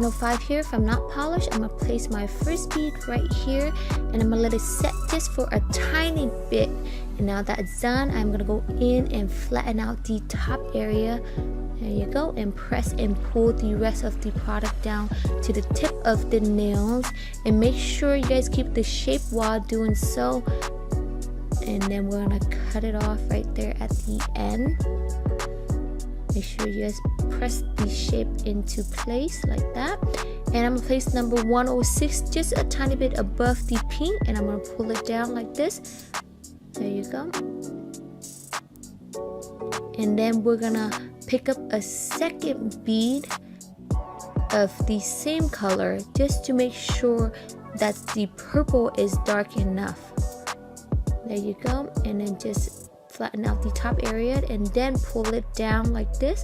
105 here from Notpolish. I'm gonna place my first bead right here, and I'm gonna let it set just for a tiny bit. And now that's done, I'm gonna go in and flatten out the top area. There you go, and press and pull the rest of the product down to the tip of the nails, and make sure you guys keep the shape while doing so. And then we're gonna cut it off right there at the end. Make sure you guys press the shape into place like that. And I'm gonna place number 106 just a tiny bit above the pink, and I'm gonna pull it down like this. There you go. And then we're gonna pick up a second bead of the same color just to make sure that the purple is dark enough. There you go. And then just flatten out the top area and then pull it down like this.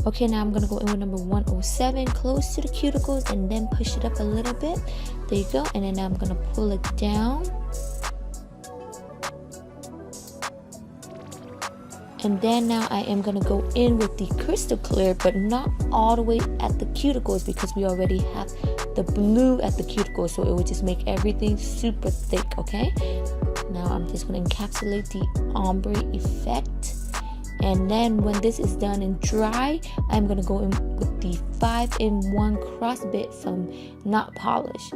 Okay, now I'm gonna go in with number 107 close to the cuticles and then push it up a little bit. There you go. And then I'm gonna pull it down. And then now I am gonna go in with the crystal clear, but not all the way at the cuticles because we already have the blue at the cuticles, so it will just make everything super thick. Okay, now I'm just gonna encapsulate the ombre effect, and then when this is done and dry, I'm gonna go in with the 5-in-1 cross bit from Notpolish.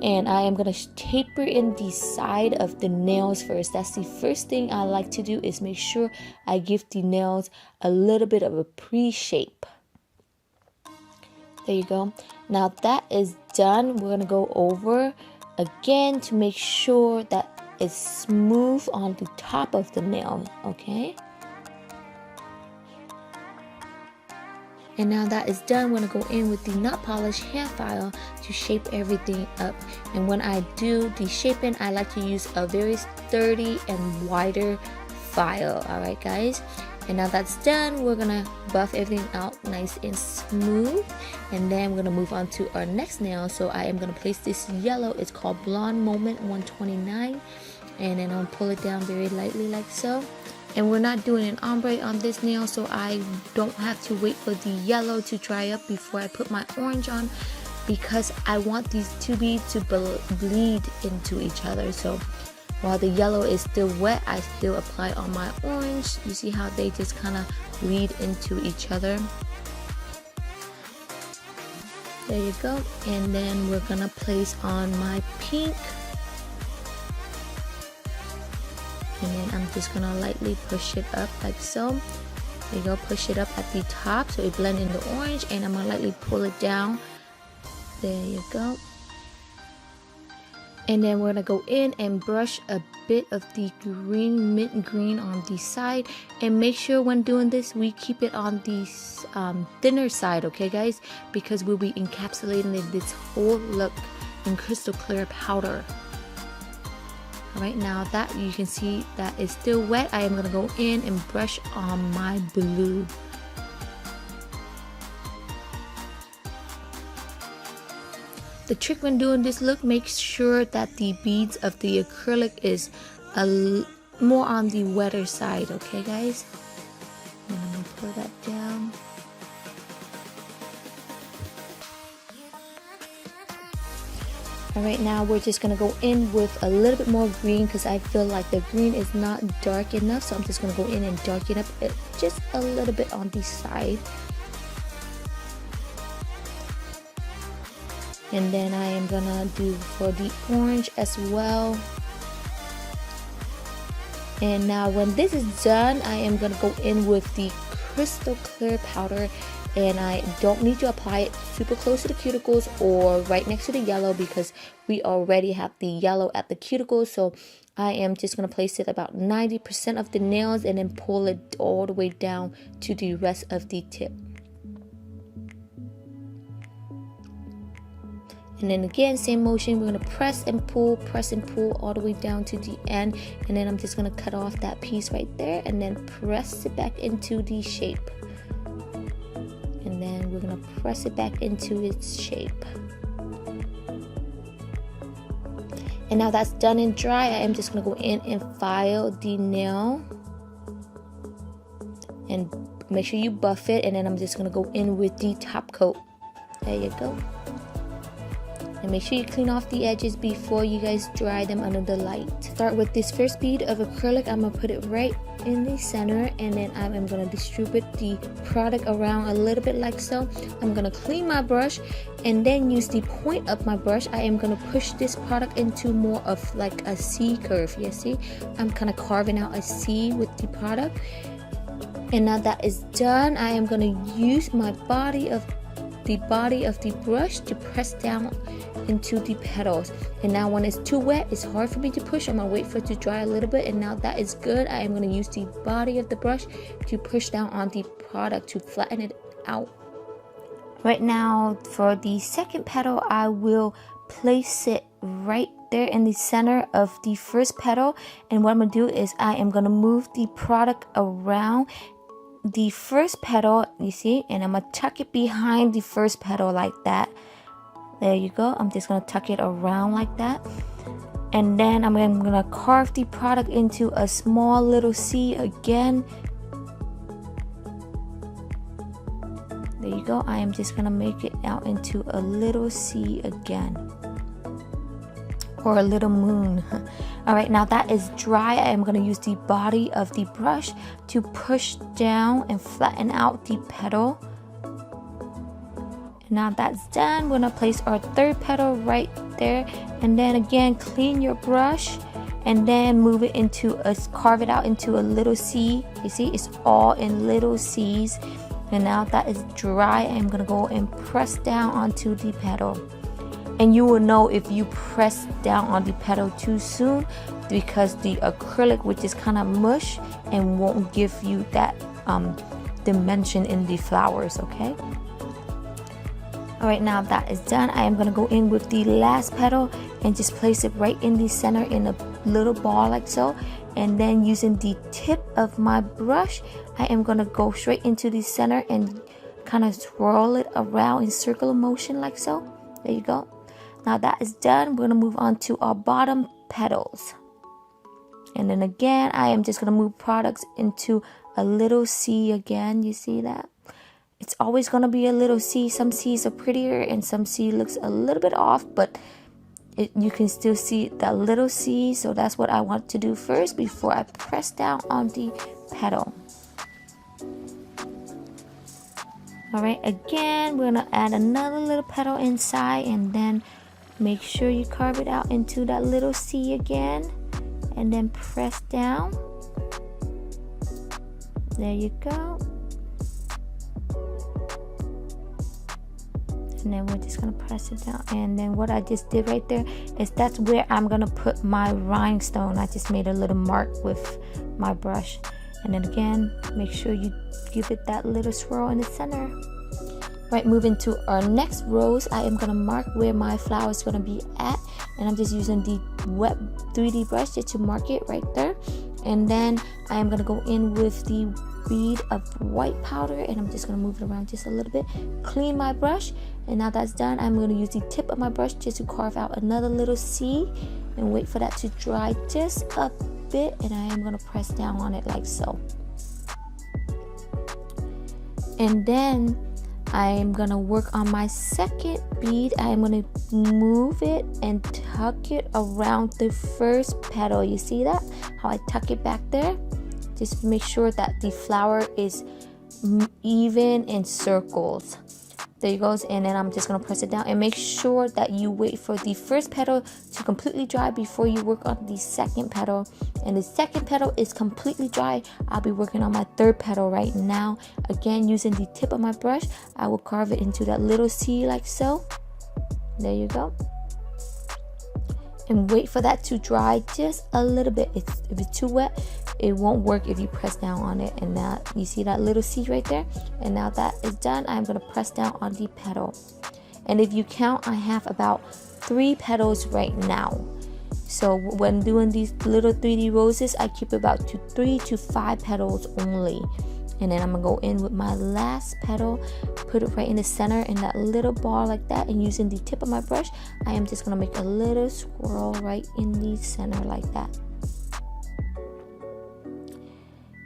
And I am gonna taper in the side of the nails first. That's the first thing I like to do, is make sure I give the nails a little bit of a pre-shape. There you go. Now that is done, we're gonna go over again to make sure that it's smooth on the top of the nail, okay? And now that is done, we're gonna go in with the Notpolish hand file to shape everything up. And when I do the shaping, I like to use a very sturdy and wider file. Alright guys, and now that's done, we're gonna buff everything out nice and smooth, and then we're gonna move on to our next nail. So I am gonna place this yellow, it's called Blonde Moment 129, and then I'll pull it down very lightly like so. And we're not doing an ombre on this nail, so I don't have to wait for the yellow to dry up before I put my orange on, because I want these two beads to bleed into each other. So while the yellow is still wet, I still apply on my orange. You see how they just kind of bleed into each other. There you go. And then we're gonna place on my pink. And then I'm just gonna lightly push it up like so. There you go, push it up at the top so it blends in the orange, and I'm gonna lightly pull it down. There you go. And then we're gonna go in and brush a bit of the green, mint green on the side, and make sure when doing this we keep it on the thinner side, okay guys, because we'll be encapsulating this whole look in crystal clear powder. Alright, now that you can see that is still wet, I am going to go in and brush on my blue. The trick when doing this look, make sure that the beads of the acrylic is more on the wetter side, okay guys? I'm going to pour that down. Alright, now we're just going to go in with a little bit more green because I feel like the green is not dark enough. So I'm just going to go in and darken up just a little bit on the side. And then I am going to do for the orange as well. And now when this is done, I am going to go in with the crystal clear powder. And I don't need to apply it super close to the cuticles or right next to the yellow, because we already have the yellow at the cuticles. So I am just going to place it about 90% of the nails and then pull it all the way down to the rest of the tip. And then again, same motion, we're going to press and pull all the way down to the end. And then I'm just going to cut off that piece right there and then press it back into the shape. And then we're going to press it back into its shape. And now that's done and dry, I am just going to go in and file the nail and make sure you buff it, and then I'm just gonna go in with the top coat. There you go. And make sure you clean off the edges before you guys dry them under the light. Start with this first bead of acrylic. I'm gonna put it right in the center, and then I am gonna distribute the product around a little bit like so. I'm gonna clean my brush and then use the point of my brush. I am gonna push this product into more of like a C curve. You see, I'm kind of carving out a C with the product. And now that is done, I am gonna use my body of the brush to press down into the petals. And now when it's too wet, it's hard for me to push. I'm gonna wait for it to dry a little bit, and now that is good. I am gonna use the body of the brush to push down on the product to flatten it out. Right now for the second petal, I will place it right there in the center of the first petal, and what I'm gonna do is I am gonna move the product around the first petal, you see, and I'm gonna tuck it behind the first petal like that. There you go. I'm just gonna tuck it around like that, and then I'm gonna carve the product into a small little C again. There you go. I am just gonna make it out into a little C again, or a little moon. All right, now that is dry. I am going to use the body of the brush to push down and flatten out the petal. And now that's done, we're going to place our third petal right there, and then again clean your brush and then move it into a, carve it out into a little C. You see, it's all in little C's. And now that is dry, I am going to go and press down onto the petal. And you will know if you press down on the petal too soon, because the acrylic, which is kind of mush and won't give you that dimension in the flowers. Okay. All right, now that is done, I am going to go in with the last petal and just place it right in the center in a little ball like so. And then using the tip of my brush, I am going to go straight into the center and kind of swirl it around in circular motion like so. There you go. Now that is done, we're going to move on to our bottom petals. And then again, I am just going to move products into a little C again. You see that? It's always going to be a little C. Some C's are prettier and some C looks a little bit off, but you can still see that little C. So that's what I want to do first before I press down on the petal. All right, again, we're going to add another little petal inside, and then make sure you carve it out into that little C again, and then press down. There you go. And then we're just gonna press it down. And then what I just did right there is that's where I'm gonna put my rhinestone. I just made a little mark with my brush. And then again, make sure you give it that little swirl in the center. Right, moving to our next rose, I am gonna mark where my flower is gonna be at, and I'm just using the wet 3D brush just to mark it right there. And then I am gonna go in with the bead of white powder, and I'm just gonna move it around just a little bit, clean my brush, and now that's done, I'm gonna use the tip of my brush just to carve out another little C and wait for that to dry just a bit, and I am gonna press down on it like so. And then I am gonna work on my second bead. I am gonna move it and tuck it around the first petal. You see that? How I tuck it back there? Just make sure that the flower is even in circles. There you goes. And then I'm just gonna press it down, and make sure that you wait for the first petal to completely dry before you work on the second petal. And the second petal is completely dry. I'll be working on my third petal right now. Again, using the tip of my brush, I will carve it into that little C like so. There you go. And wait for that to dry just a little bit. If it's too wet, it won't work if you press down on it. And now you see that little C right there. And now that is done, I'm going to press down on the petal. And if you count, I have about 3 petals right now. So when doing these little 3D roses, I keep about 3 to 5 petals only. And then I'm gonna go in with my last petal, put it right in the center in that little ball like that, and using the tip of my brush, I am just gonna make a little swirl right in the center like that.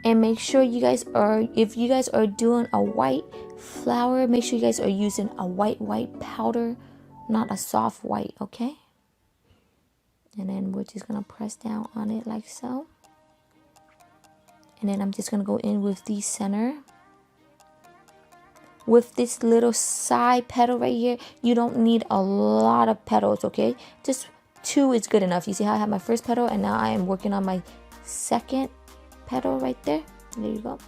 And make sure you guys are, if you guys are doing a white flower, make sure you guys are using a white powder, not a soft white, okay? And then we're just gonna press down on it like so. And then I'm just gonna go in with the center. With this little side petal right here, you don't need a lot of petals, okay? Just 2 is good enough. You see how I have my first petal, and now I am working on my second petal right there. There you go.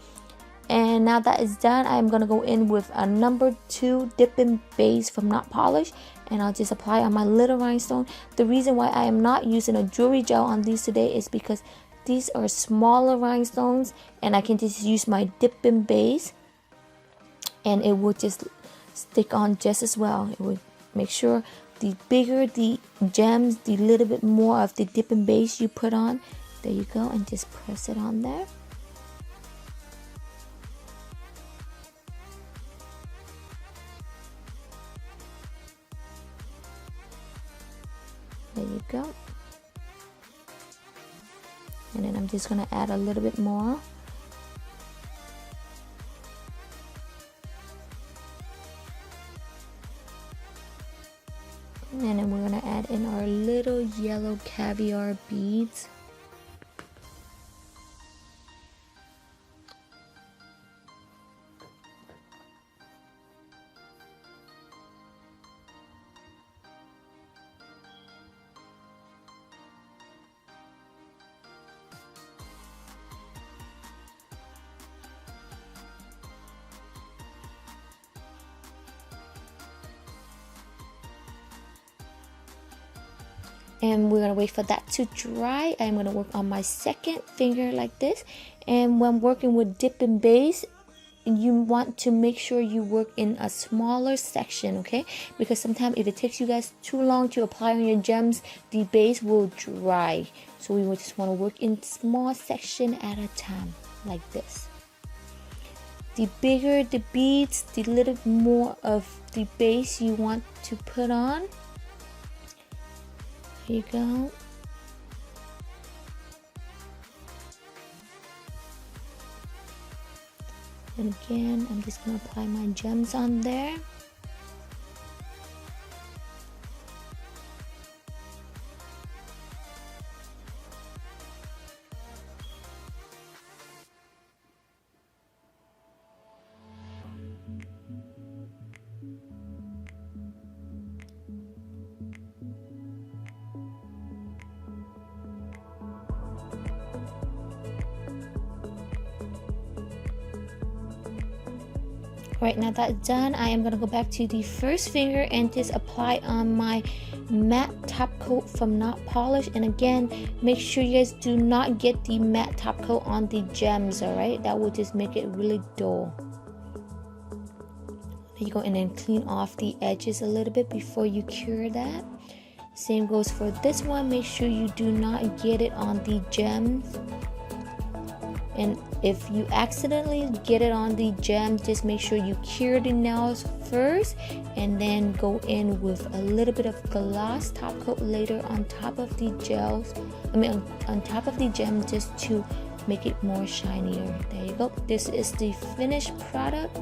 And now that is done, I'm gonna go in with a number 2 dipping base from Notpolish, and I'll just apply on my little rhinestone. The reason why I am not using a jewelry gel on these today is because these are smaller rhinestones, and I can just use my dipping base, and it will just stick on just as well. It will make sure the bigger the gems, the little bit more of the dipping base you put on. There you go, and just press it on there. There you go. And then I'm just gonna add a little bit more. And then we're gonna add in our little yellow caviar beads. And we're gonna wait for that to dry. I'm gonna work on my second finger like this. And when working with dip and base, you want to make sure you work in a smaller section, okay? Because sometimes if it takes you guys too long to apply on your gems, the base will dry. So we just want to work in small section at a time, like this. The bigger the beads, the little more of the base you want to put on. Here you go. And again, I'm just going to apply my gems on there. Right, now that's done, I am going to go back to the first finger and just apply on my matte top coat from Notpolish. And again, make sure you guys do not get the matte top coat on the gems, alright? That will just make it really dull. There you go, and then clean off the edges a little bit before you cure that. Same goes for this one. Make sure you do not get it on the gems. And if you accidentally get it on the gems, just make sure you cure the nails first and then go in with a little bit of gloss top coat later on top of the gels. On top of the gem, just to make it more shinier. There you go. This is the finished product.